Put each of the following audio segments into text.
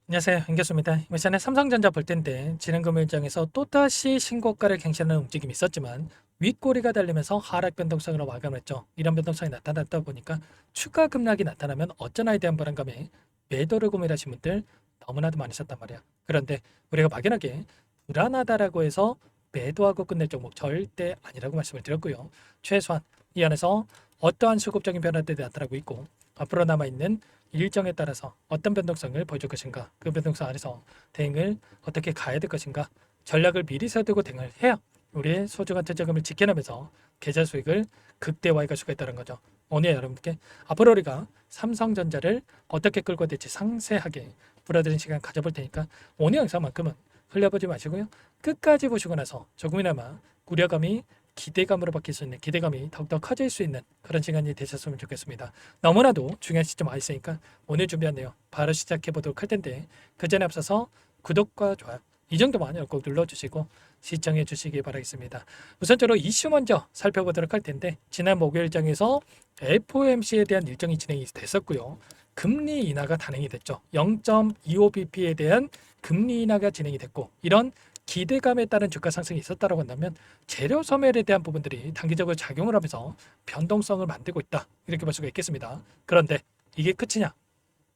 안녕하세요. 윤교수입니다. 이번 시간에 삼성전자 볼 텐데 지난 금요일장에서 또다시 신고가를 갱신하는 움직임이 있었지만 윗꼬리가 달리면서 하락 변동성으로 마감했죠. 이런 변동성이 나타났다 보니까 추가 급락이 나타나면 어쩌나에 대한 불안감에 매도를 고민하신 분들 너무나도 많으셨단 말이야. 그런데 우리가 막연하게 불안하다라고 해서 매도하고 끝낼 종목 절대 아니라고 말씀을 드렸고요. 최소한 이 안에서 어떠한 수급적인 변화들이 나타나고 있고 앞으로 남아있는 일정에 따라서 어떤 변동성을 보여줄 것인가, 그 변동성 안에서 대응을 어떻게 가야 될 것인가, 전략을 미리 세우고 대응을 해야 우리의 소중한 투자금을 지켜내면서 계좌 수익을 극대화해 갈 수가 있다는 거죠. 오늘 여러분께 앞으로 우리가 삼성전자를 어떻게 끌고 될지 상세하게 풀어드리는 시간 가져볼 테니까 오늘 영상만큼은 흘려보지 마시고요. 끝까지 보시고 나서 조금이나마 우려감이 기대감으로 바뀔 수 있는, 기대감이 더욱더 커질 수 있는 그런 시간이 되셨으면 좋겠습니다. 너무나도 중요한 시점 와 있으니까 오늘 준비한 내용 바로 시작해 보도록 할 텐데 그 전에 앞서서 구독과 좋아요 이 정도만 꼭 눌러주시고 시청해 주시기 바라겠습니다. 우선적으로 이슈 먼저 살펴보도록 할 텐데 지난 목요일장에서 FOMC에 대한 일정이 진행이 됐었고요. 금리 인하가 단행이 됐죠. 0.25bp에 대한 금리 인하가 진행이 됐고 이런 기대감에 따른 주가 상승이 있었다고 한다면 재료 소멸에 대한 부분들이 단기적으로 작용을 하면서 변동성을 만들고 있다 이렇게 볼 수가 있겠습니다. 그런데 이게 끝이냐?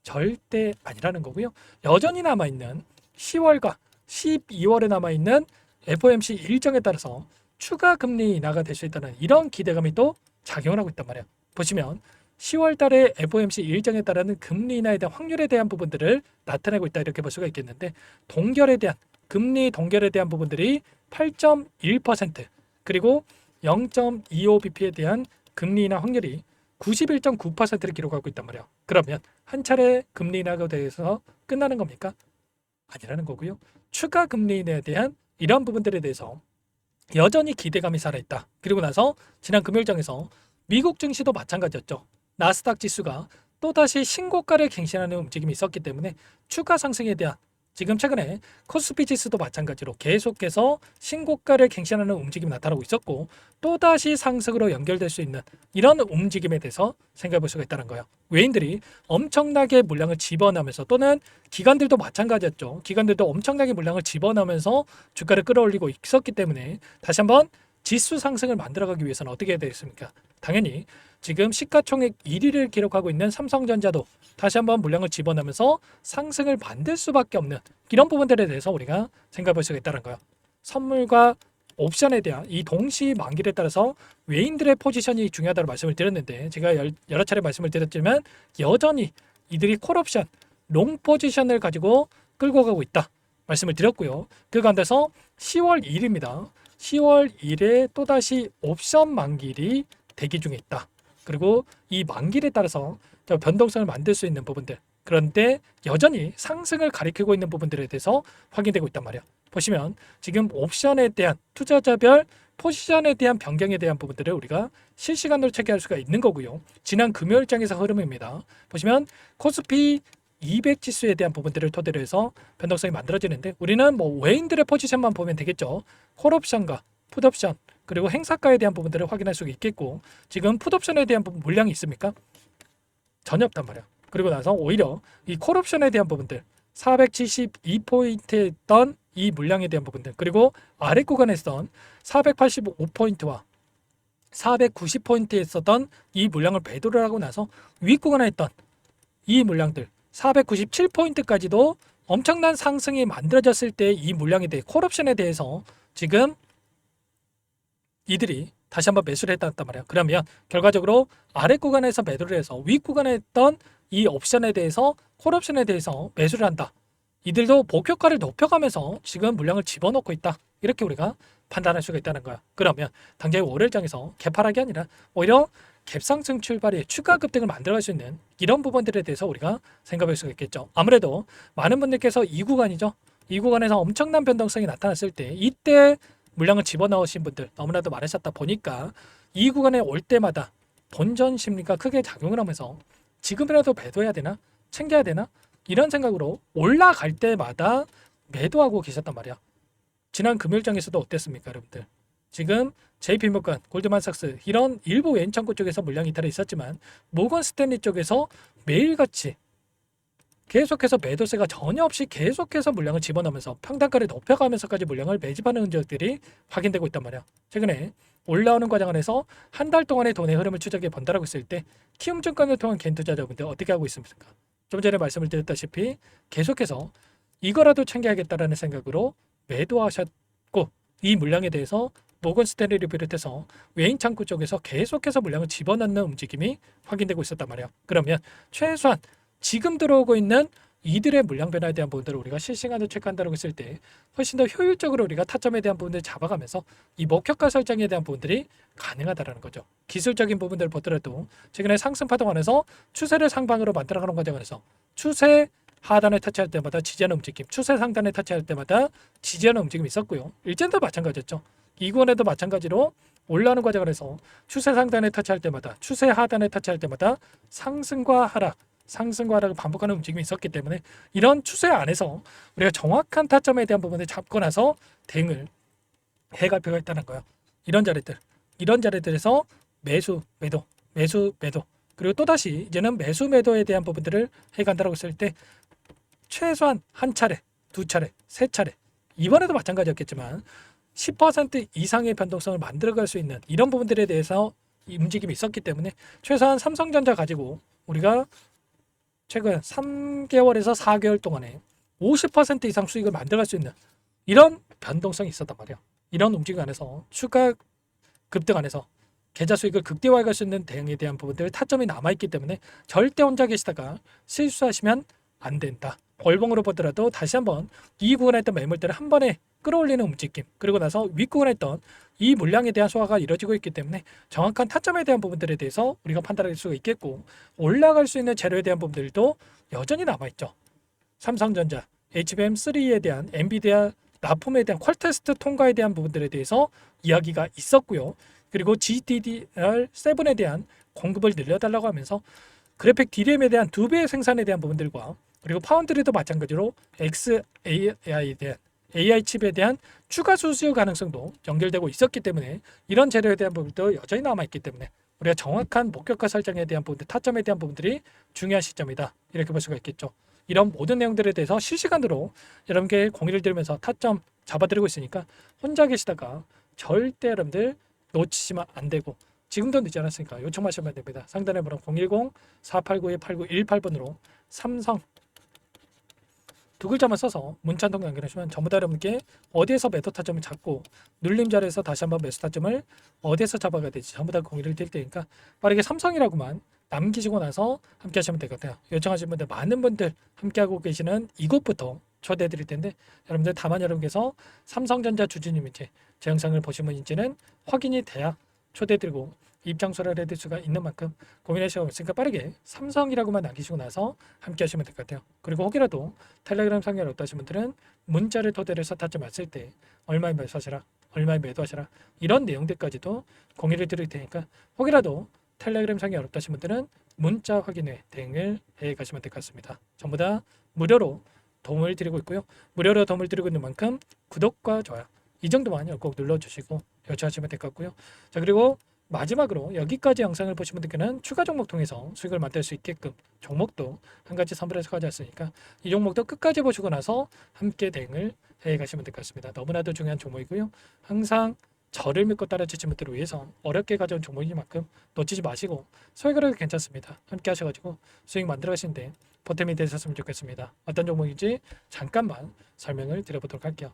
절대 아니라는 거고요. 여전히 남아있는 10월과 12월에 남아있는 FOMC 일정에 따라서 추가 금리 인하가 될 수 있다는 이런 기대감이 또 작용을 하고 있단 말이에요. 보시면 10월 달에 FOMC 일정에 따르는 금리 인하에 대한 확률에 대한 부분들을 나타내고 있다 이렇게 볼 수가 있겠는데 동결에 대한 금리 동결에 대한 부분들이 8.1% 그리고 0.25bp에 대한 금리 인하 확률이 91.9%를 기록하고 있단 말이에요. 그러면 한 차례 금리 인하가 돼서 끝나는 겁니까? 아니라는 거고요. 추가 금리 인하에 대한 이러한 부분들에 대해서 여전히 기대감이 살아있다. 그리고 나서 지난 금요일장에서 미국 증시도 마찬가지였죠. 나스닥 지수가 또다시 신고가를 갱신하는 움직임이 있었기 때문에 추가 상승에 대한 지금 최근에 코스피 지수도 마찬가지로 계속해서 신고가를 갱신하는 움직임이 나타나고 있었고 또다시 상승으로 연결될 수 있는 이런 움직임에 대해서 생각해 볼 수가 있다는 거예요. 외인들이 엄청나게 물량을 집어넣으면서 또는 기관들도 마찬가지였죠. 기관들도 엄청나게 물량을 집어넣으면서 주가를 끌어올리고 있었기 때문에 다시 한번 지수 상승을 만들어가기 위해서는 어떻게 해야 되겠습니까? 당연히 지금 시가총액 1위를 기록하고 있는 삼성전자도 다시 한번 물량을 집어넣으면서 상승을 만들 수밖에 없는 이런 부분들에 대해서 우리가 생각해 볼 수가 있다는 거예요. 선물과 옵션에 대한 이 동시 만기에 따라서 외인들의 포지션이 중요하다고 말씀을 드렸는데 제가 여러 차례 말씀을 드렸지만 여전히 이들이 콜옵션, 롱 포지션을 가지고 끌고 가고 있다 말씀을 드렸고요. 그 가운데서 10월 1일입니다. 10월 1일에 또다시 옵션 만기일이 대기 중에 있다. 그리고 이 만기에 따라서 변동성을 만들 수 있는 부분들 그런데 여전히 상승을 가리키고 있는 부분들에 대해서 확인되고 있단 말이에요. 보시면 지금 옵션에 대한 투자자별 포지션에 대한 변경에 대한 부분들을 우리가 실시간으로 체크할 수가 있는 거고요. 지난 금요일장에서 흐름입니다. 보시면 코스피 200 지수에 대한 부분들을 토대로 해서 변동성이 만들어지는데 우리는 뭐 외인들의 포지션만 보면 되겠죠. 콜옵션과 풋옵션 그리고 행사가에 대한 부분들을 확인할 수가 있겠고 지금 풋옵션에 대한 부분 물량이 있습니까? 전혀 없단 말이야. 그리고 나서 오히려 이 콜옵션에 대한 부분들 472포인트에 있던 이 물량에 대한 부분들 그리고 아래 구간에 있던 485포인트와 490포인트에 있었던 이 물량을 매도를 하고 나서 위 구간에 있던 이 물량들 497포인트까지도 엄청난 상승이 만들어졌을 때 이 물량에 대해 콜옵션에 대해서 지금 이들이 다시 한번 매수를 했단 말이에요. 그러면 결과적으로 아래 구간에서 매도를 해서 위 구간에 있던 이 옵션에 대해서 콜옵션에 대해서 매수를 한다. 이들도 목표가를 높여가면서 지금 물량을 집어넣고 있다. 이렇게 우리가 판단할 수가 있다는 거야. 그러면 당장 월요일장에서 개파락이 아니라 오히려 갭상승 출발이 추가 급등을 만들어갈 수 있는 이런 부분들에 대해서 우리가 생각할 수가 있겠죠. 아무래도 많은 분들께서 이 구간이죠. 이 구간에서 엄청난 변동성이 나타났을 때 이때 물량을 집어넣으신 분들 너무나도 많으셨다 보니까 이 구간에 올 때마다 본전 심리가 크게 작용을 하면서 지금이라도 매도해야 되나? 챙겨야 되나? 이런 생각으로 올라갈 때마다 매도하고 계셨단 말이야. 지난 금요일장에서도 어땠습니까, 여러분들? 지금 JP모건, 골드만삭스 이런 일부 왼창고 쪽에서 물량 이탈이 있었지만 모건 스탠리 쪽에서 매일같이 계속해서 매도세가 전혀 없이 계속해서 물량을 집어넣으면서 평단가를 높여가면서까지 물량을 매집하는 흔적들이 확인되고 있단 말이야. 최근에 올라오는 과정 안에서 한 달 동안의 돈의 흐름을 추적해 본다라고 했을 때 키움증권을 통한 개인 투자자분들 어떻게 하고 있습니까? 좀 전에 말씀을 드렸다시피 계속해서 이거라도 챙겨야겠다라는 생각으로 매도하셨고, 이 물량에 대해서 모건 스탠리를 비롯해서 외인 창구 쪽에서 계속해서 물량을 집어넣는 움직임이 확인되고 있었단 말이에요. 그러면 최소한 지금 들어오고 있는 이들의 물량 변화에 대한 부분들을 우리가 실시간으로 체크한다고 했을 때 훨씬 더 효율적으로 우리가 타점에 대한 부분들을 잡아가면서 이 목표가 설정에 대한 부분들이 가능하다는 거죠. 기술적인 부분들을 보더라도 최근에 상승 파동 안에서 추세를 상방으로 만들어가는 과정 안에서 추세 하단에 터치할 때마다 지지하는 움직임, 추세 상단에 터치할 때마다 지지하는 움직임이 있었고요. 일전도 마찬가지였죠. 이권에도 마찬가지로 올라오는 과정에서 추세 상단에 터치할 때마다, 추세 하단에 터치할 때마다 상승과 하락, 상승과 하락을 반복하는 움직임이 있었기 때문에 이런 추세 안에서 우리가 정확한 타점에 대한 부분을 잡고 나서 대응을 해갈 필요가 있다는 거예요. 이런 자리들에서 매수, 매도, 매수, 매도, 그리고 또다시 이제는 매수, 매도에 대한 부분들을 해간다고 했을 때 최소한 한 차례, 두 차례, 세 차례, 이번에도 마찬가지였겠지만 10% 이상의 변동성을 만들어갈 수 있는 이런 부분들에 대해서 움직임이 있었기 때문에 최소한 삼성전자 가지고 우리가 최근 3개월에서 4개월 동안에 50% 이상 수익을 만들어갈 수 있는 이런 변동성이 있었단 말이에요. 이런 움직임 안에서 추가 급등 안에서 계좌 수익을 극대화할 수 있는 대응에 대한 부분들 타점이 남아있기 때문에 절대 혼자 계시다가 실수하시면 안 된다. 월봉으로 보더라도 다시 한번 이 구간에 있던 매물들을 한 번에 끌어올리는 움직임, 그리고 나서 윗구간에 있던 이 물량에 대한 소화가 이루어지고 있기 때문에 정확한 타점에 대한 부분들에 대해서 우리가 판단할 수가 있겠고, 올라갈 수 있는 재료에 대한 부분들도 여전히 남아있죠. 삼성전자, HBM3에 대한 엔비디아 납품에 대한 퀄 테스트 통과에 대한 부분들에 대해서 이야기가 있었고요. 그리고 GDDR7에 대한 공급을 늘려달라고 하면서 그래픽 DRAM에 대한 2배의 생산에 대한 부분들과, 그리고 파운드리도 마찬가지로 XAI에 대한 AI 칩에 대한 추가 수주 가능성도 연결되고 있었기 때문에 이런 재료에 대한 부분도 여전히 남아있기 때문에 우리가 정확한 목표가 설정에 대한 부분들, 타점에 대한 부분들이 중요한 시점이다, 이렇게 볼 수가 있겠죠. 이런 모든 내용들에 대해서 실시간으로 여러분께 공유를 드리면서 타점 잡아드리고 있으니까 혼자 계시다가 절대 여러분들 놓치시면 안 되고, 지금도 늦지 않았으니까 요청하시면 됩니다. 상단에 번호 010-489-8918번으로 삼성 두 글자만 써서 문자 한 통 남겨주시면 전부 다 여러분께 어디에서 매도 타점을 잡고 눌림 자리에서 다시 한번 매수 타점을 어디에서 잡아가야 될지 전부 다 공유를 드릴 테니까 빠르게 삼성이라고만 남기시고 나서 함께 하시면 될 것 같아요. 요청하신 분들, 많은 분들 함께하고 계시는 이곳부터 초대해 드릴 텐데, 여러분들 다만 여러분께서 삼성전자 주주님인지 제 영상을 보신 분인지는 확인이 돼야 초대해 드리고 입장소를 해드릴 수가 있는 만큼 고민하시고 있으니까 빠르게 삼성이라고만 남기시고 나서 함께 하시면 될 것 같아요. 그리고 혹이라도 텔레그램 상의를 어떠신 분들은 문자를 토대로 해서 타점 왔을 때 얼마에 매수하시라, 얼마에 매도하시라, 이런 내용들까지도 공유를 드릴 테니까 혹이라도 텔레그램 상의 어렵다신 분들은 문자 확인 후에 대응을 해 가시면 될 것 같습니다. 전부 다 무료로 도움을 드리고 있고요. 무료로 도움을 드리고 있는 만큼 구독과 좋아요 이 정도만 꼭 눌러주시고 요청하시면 될 것 같고요. 자, 그리고 마지막으로 여기까지 영상을 보신 분들께는 추가 종목 통해서 수익을 만들 수 있게끔 종목도 한 가지 선물해서 가져왔으니까 이 종목도 끝까지 보시고 나서 함께 대응을 해 가시면 될 것 같습니다. 너무나도 중요한 종목이고요. 항상 저를 믿고 따라주신 분들을 위해서 어렵게 가져온 종목이만큼 놓치지 마시고 소액으로도 괜찮습니다. 함께 하셔가지고 수익 만들어 가시는데 보탬이 되셨으면 좋겠습니다. 어떤 종목인지 잠깐만 설명을 드려보도록 할게요.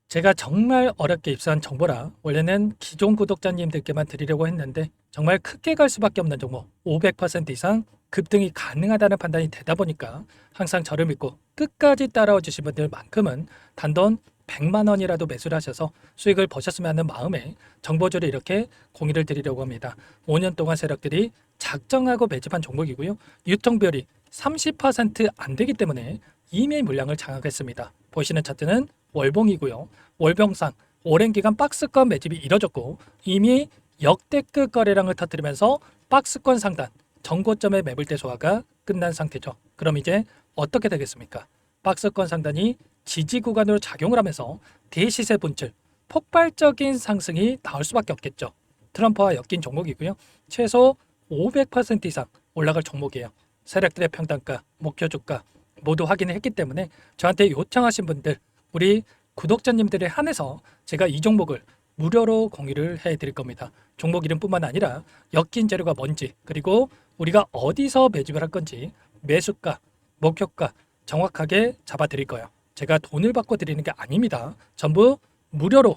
제가 정말 어렵게 입수한 정보라 원래는 기존 구독자님들께만 드리려고 했는데 정말 크게 갈 수밖에 없는 종목, 500% 이상 급등이 가능하다는 판단이 되다 보니까 항상 저를 믿고 끝까지 따라와 주신 분들만큼은 단돈 100만 원이라도 매수를 하셔서 수익을 보셨으면 하는 마음에 정보조를 이렇게 공유를 드리려고 합니다. 5년 동안 세력들이 작정하고 매집한 종목이고요. 유통비율이 30% 안 되기 때문에 이미 물량을 장악했습니다. 보시는 차트는 월봉이고요. 월봉상 오랜 기간 박스권 매집이 이뤄졌고 이미 역대급 거래량을 터뜨리면서 박스권 상단 전고점의 매물대 소화가 끝난 상태죠. 그럼 이제 어떻게 되겠습니까? 박스권 상단이 지지 구간으로 작용을 하면서 대시세 분출, 폭발적인 상승이 나올 수밖에 없겠죠. 트럼프와 엮인 종목이고요. 최소 500% 이상 올라갈 종목이에요. 세력들의 평단가, 목표 주가 모두 확인을 했기 때문에 저한테 요청하신 분들, 우리 구독자님들에 한해서 제가 이 종목을 무료로 공유를 해드릴 겁니다. 종목 이름뿐만 아니라 엮인 재료가 뭔지, 그리고 우리가 어디서 매집을 할 건지, 매수가, 목표가 정확하게 잡아드릴 거예요. 제가 돈을 받고 드리는 게 아닙니다. 전부 무료로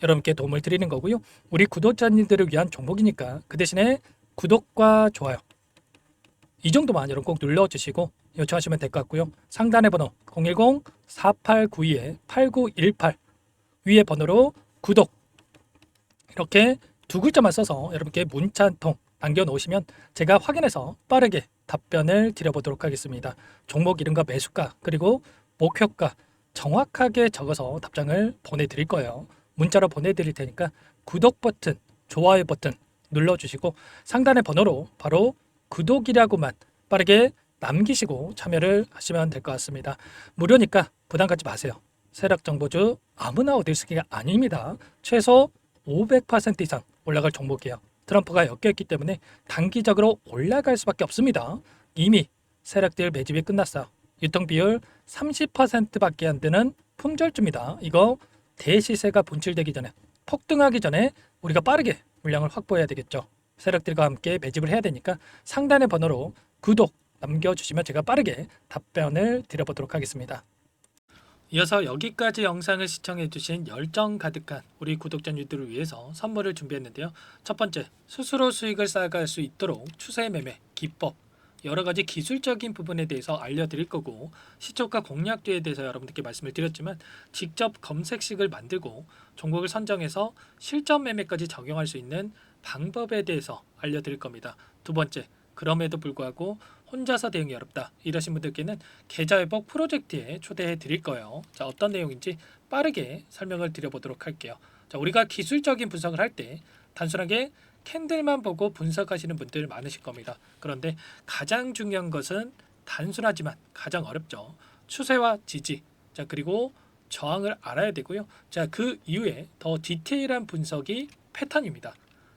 여러분께 도움을 드리는 거고요. 우리 구독자님들을 위한 종목이니까 그 대신에 구독과 좋아요 이 정도만 여러분 꼭 눌러주시고 요청하시면 될 것 같고요. 상단의 번호 010-4892-8918 위에 번호로 구독 이렇게 두 글자만 써서 여러분께 문자 한 통 남겨놓으시면 제가 확인해서 빠르게 답변을 드려보도록 하겠습니다. 종목 이름과 매수가 그리고 목표가 정확하게 적어서 답장을 보내드릴 거예요. 문자로 보내드릴 테니까 구독 버튼, 좋아요 버튼 눌러주시고 상단의 번호로 바로 구독이라고만 빠르게 남기시고 참여를 하시면 될 것 같습니다. 무료니까 부담 갖지 마세요. 세력정보주 아무나 얻을 수 있는 게 아닙니다. 최소 500% 이상 올라갈 종목이에요. 트럼프가 엮여있기 때문에 단기적으로 올라갈 수밖에 없습니다. 이미 세력들 매집이 끝났어요. 유통비율 30%밖에 안 되는 품절주입니다. 이거 대시세가 분출되기 전에 폭등하기 전에 우리가 빠르게 물량을 확보해야 되겠죠. 세력들과 함께 매집을 해야 되니까 상단의 번호로 구독 남겨주시면 제가 빠르게 답변을 드려보도록 하겠습니다. 이어서 여기까지 영상을 시청해주신 열정 가득한 우리 구독자님들을 위해서 선물을 준비했는데요. 첫 번째, 스스로 수익을 쌓아갈 수 있도록 추세 매매 기법 여러가지 기술적인 부분에 대해서 알려드릴 거고, 시초가 공략주에 대해서 여러분들께 말씀을 드렸지만 직접 검색식을 만들고 종목을 선정해서 실전 매매까지 적용할 수 있는 방법에 대해서 알려드릴 겁니다. 두 번째, 그럼에도 불구하고 혼자서 대응이 어렵다 이러신 분들께는 계좌회복 프로젝트에 초대해 드릴 거예요. 자, 어떤 내용인지 빠르게 설명을 드려보도록 할게요. 자, 우리가 기술적인 분석을 할 때 단순하게 캔들만 보고 분석하시는 분들 많으실 겁니다. 그런데 가장 중요한 것은 단순하지만 가장 어렵죠. 추세와 지지, 자 그리고 저항을 알아야 되고요. 자, 그 이후에 더 디테일한 분석이 패턴입니다.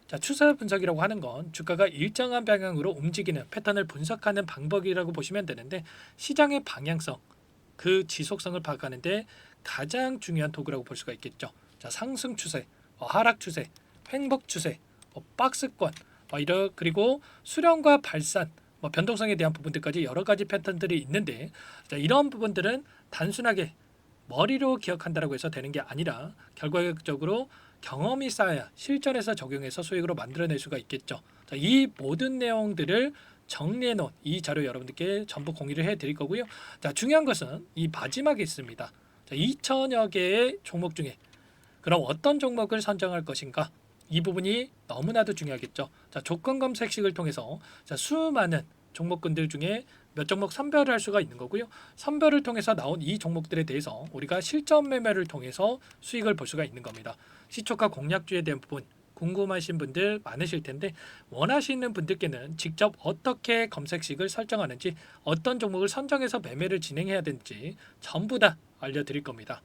자, 추세 분석이라고 하는 건 주가가 일정한 방향으로 움직이는 패턴을 분석하는 방법이라고 보시면 되는데, 시장의 방향성, 그 지속성을 파악하는데 가장 중요한 도구라고 볼 수가 있겠죠. 자, 상승 추세, 하락 추세, 횡복 추세, 박스권, 그리고 수렴과 발산, 변동성에 대한 부분들까지 여러 가지 패턴들이 있는데, 자, 이런 부분들은 단순하게 머리로 기억한다고 해서 되는 게 아니라 결과적으로 경험이 쌓아야 실전에서 적용해서 수익으로 만들어낼 수가 있겠죠. 자, 이 모든 내용들을 정리해 놓은 이 자료 여러분들께 전부 공유를 해 드릴 거고요. 자, 중요한 것은 이 마지막에 있습니다. 자, 2천여 개의 종목 중에 그럼 어떤 종목을 선정할 것인가? 이 부분이 너무나도 중요하겠죠. 자, 조건 검색식을 통해서 자, 수많은 종목군들 중에 몇 종목 선별을 할 수가 있는 거고요. 선별을 통해서 나온 이 종목들에 대해서 우리가 실전 매매를 통해서 수익을 볼 수가 있는 겁니다. 시초가 공략주에 대한 부분 궁금하신 분들 많으실 텐데, 원하시는 분들께는 직접 어떻게 검색식을 설정하는지, 어떤 종목을 선정해서 매매를 진행해야 되는지 전부 다 알려드릴 겁니다.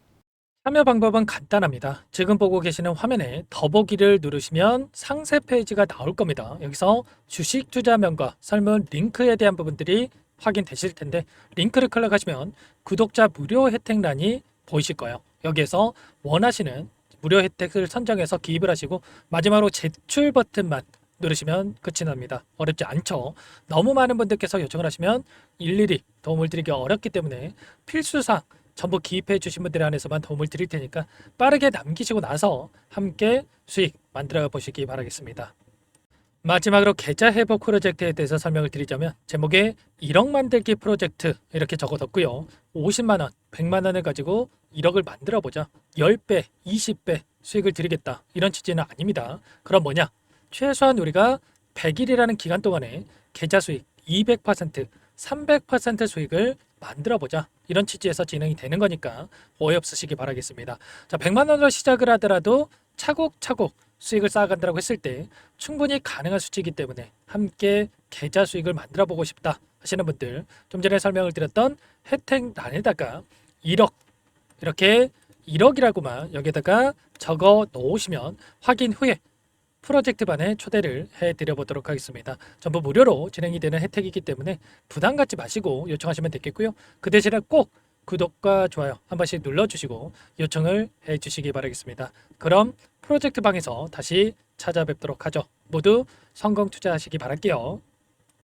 참여 방법은 간단합니다. 지금 보고 계시는 화면에 더보기를 누르시면 상세 페이지가 나올 겁니다. 여기서 주식 투자명과 설문 링크에 대한 부분들이 확인되실 텐데, 링크를 클릭하시면 구독자 무료 혜택란이 보이실 거예요. 여기에서 원하시는 무료 혜택을 선정해서 기입을 하시고 마지막으로 제출 버튼만 누르시면 끝이 납니다. 어렵지 않죠? 너무 많은 분들께서 요청을 하시면 일일이 도움을 드리기 어렵기 때문에 필수사항 전부 기입해 주신 분들에 한해서만 도움을 드릴 테니까 빠르게 남기시고 나서 함께 수익 만들어 보시기 바라겠습니다. 마지막으로 계좌 회복 프로젝트에 대해서 설명을 드리자면, 제목에 1억 만들기 프로젝트 이렇게 적어뒀고요. 50만 원, 100만 원을 가지고 1억을 만들어 보자, 10배, 20배 수익을 드리겠다, 이런 취지는 아닙니다. 그럼 뭐냐? 최소한 우리가 100일이라는 기간 동안에 계좌 수익 200%, 300% 수익을 만들어 보자, 이런 취지에서 진행이 되는 거니까 오해 없으시기 바라겠습니다. 자, 100만 원으로 시작을 하더라도 차곡차곡 수익을 쌓아간다고 했을 때 충분히 가능한 수치이기 때문에 함께 계좌 수익을 만들어 보고 싶다 하시는 분들, 좀 전에 설명을 드렸던 혜택란에다가 1억, 이렇게 1억이라고만 여기다가 적어 놓으시면 확인 후에 프로젝트 반에 초대를 해드려 보도록 하겠습니다. 전부 무료로 진행이 되는 혜택이기 때문에 부담 갖지 마시고 요청하시면 되겠고요. 그 대신에 꼭 구독과 좋아요 한 번씩 눌러주시고 요청을 해주시기 바라겠습니다. 그럼 프로젝트 방에서 다시 찾아뵙도록 하죠. 모두 성공 투자하시기 바랄게요.